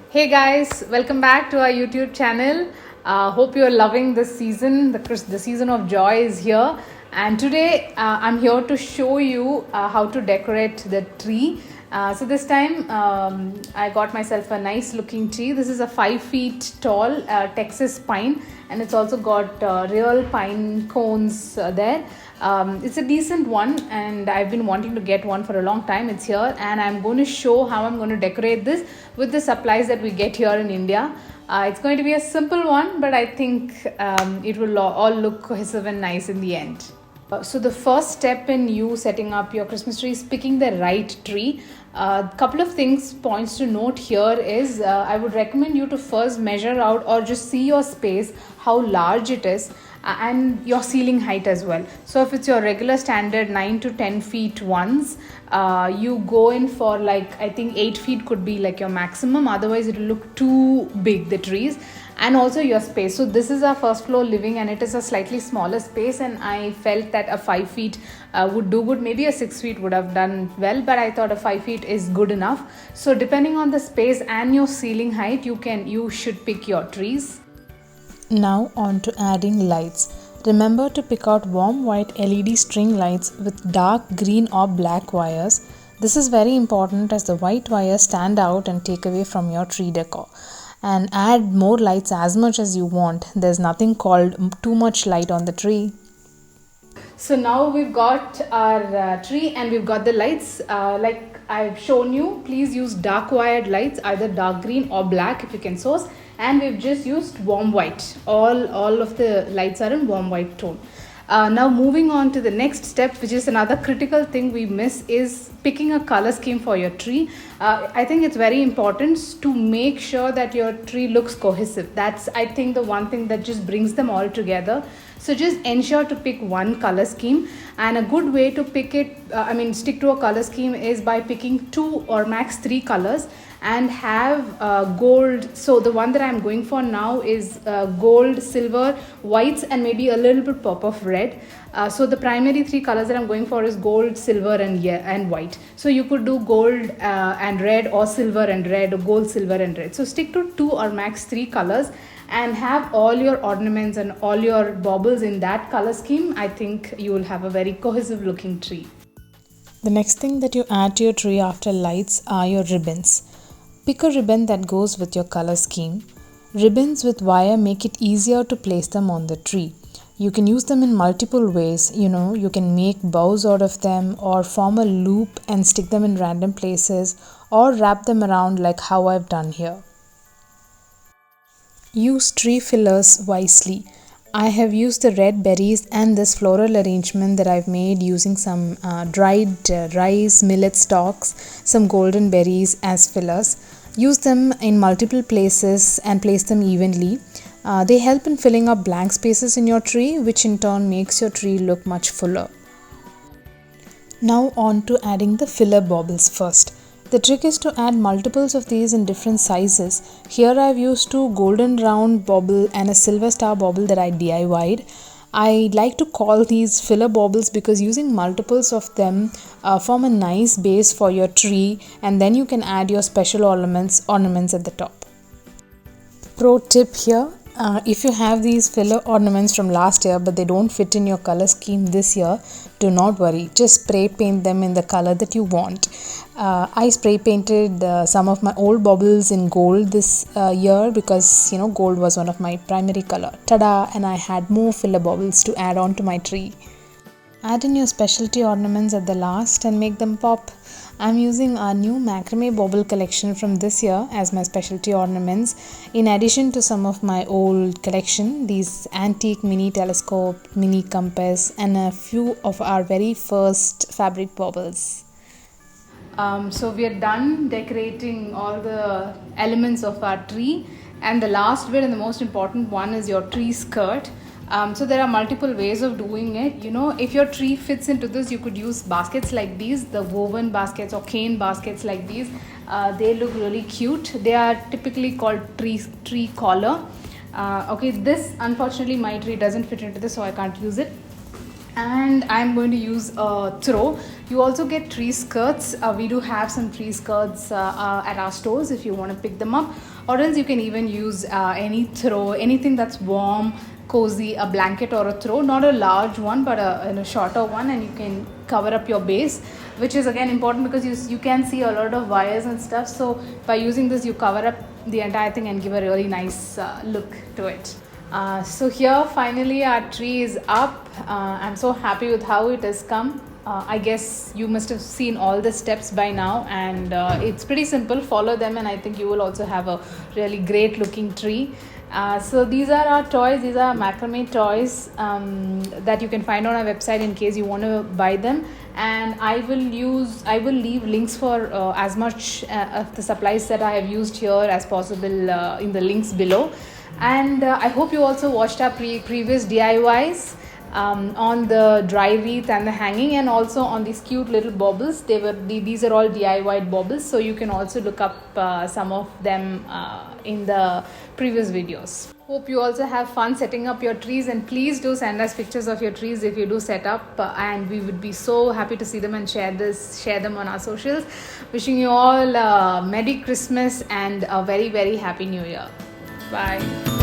Hey guys, welcome back to our YouTube channel. Hope you're loving this season. The season of joy is here, and today I'm here to show you how to decorate the tree. So this time I got myself a nice looking tree. This is a 5 feet tall Texas pine, and it's also got real pine cones there. It's a decent one, and I've been wanting to get one for a long time. It's here, and I'm going to show how I'm going to decorate this with the supplies that we get here in India. It's going to be a simple one, but I think it will all look cohesive and nice in the end. So the first step in you setting up your Christmas tree is picking the right tree. Couple of points to note here is I would recommend you to first measure out or just see your space, how large it is, and your ceiling height as well. So if it's your regular standard 9 to 10 feet ones, you go in for like, I think 8 feet could be like your maximum, otherwise it will look too big, the trees. And also your space. So this is our first floor living, and it is a slightly smaller space, and I felt that a 5 feet would do good. Maybe a 6 feet would have done well, but I thought a 5 feet is good enough. So depending on the space and your ceiling height, you should pick your trees. Now on to adding lights. Remember to pick out warm white LED string lights with dark green or black wires. This is very important as the white wires stand out and take away from your tree decor. And add more lights as much as you want. There's nothing called too much light on the tree. So now we've got our tree and we've got the lights. Like I've shown you, please use dark wired lights, either dark green or black if you can source. And we've just used warm white. All of the lights are in warm white tone. Now moving on to the next step, which is another critical thing we miss, is picking a color scheme for your tree. I think it's very important to make sure that your tree looks cohesive. That's, I think, the one thing that just brings them all together. So just ensure to pick one color scheme, and a good way to pick it, stick to a color scheme, is by picking 2 or max 3 colors and have gold. So the one that I'm going for now is gold, silver, whites, and maybe a little bit pop of red. So the primary 3 colors that I'm going for is gold, silver, and white. So you could do gold and red, or silver and red, or gold, silver, and red. So stick to 2 or max 3 colors and have all your ornaments and all your baubles in that color scheme. I think you will have a very cohesive looking tree. The next thing that you add to your tree after lights are your ribbons. Pick a ribbon that goes with your color scheme. Ribbons with wire make it easier to place them on the tree. You can use them in multiple ways. You can make bows out of them, or form a loop and stick them in random places, or wrap them around like how I've done here. Use tree fillers wisely. I have used the red berries and this floral arrangement that I've made using some dried rice, millet stalks, some golden berries as fillers. Use them in multiple places and place them evenly. They help in filling up blank spaces in your tree, which in turn makes your tree look much fuller. Now on to adding the filler baubles first. The trick is to add multiples of these in different sizes. Here I've used 2 golden round bauble and a silver star bauble that I DIY'd. I like to call these filler baubles because using multiples of them form a nice base for your tree, and then you can add your special ornaments at the top. Pro tip here. If you have these filler ornaments from last year but they don't fit in your color scheme this year, do not worry. Just spray paint them in the color that you want. I spray painted some of my old baubles in gold this year because gold was one of my primary color. Tada! And I had more filler baubles to add on to my tree. Add in your specialty ornaments at the last and make them pop. I'm using our new macrame bauble collection from this year as my specialty ornaments, in addition to some of my old collection, these antique mini telescope, mini compass, and a few of our very first fabric baubles. So we are done decorating all the elements of our tree, and the last bit and the most important one is your tree skirt. So there are multiple ways of doing it. If your tree fits into this, you could use baskets like these, the woven baskets or cane baskets like these. They look really cute. They are typically called tree collar. Okay, this unfortunately my tree doesn't fit into this, so I can't use it. and I'm going to use a throw. You also get tree skirts. We do have some tree skirts at our stores if you want to pick them up, or else you can even use any throw, anything that's warm, cozy, a blanket or a throw, not a large one but a shorter one, and you can cover up your base, which is again important because you can see a lot of wires and stuff. So by using this, you cover up the entire thing and give a really nice look to it. So here finally our tree is up. I'm so happy with how it has come. I guess you must have seen all the steps by now, and it's pretty simple. Follow them and I think you will also have a really great looking tree. So these are our toys. These are macrame toys that you can find on our website in case you want to buy them, and I will leave links for as much of the supplies that I have used here as possible in the links below. And I hope you also watched our previous DIYs on the dry wreath and the hanging, and also on these cute little baubles. These are all DIY baubles, so you can also look up some of them in the previous videos. Hope you also have fun setting up your trees, and please do send us pictures of your trees if you do set up, and we would be so happy to see them and share them on our socials. Wishing you all Merry Christmas and a very, very Happy New Year. Bye.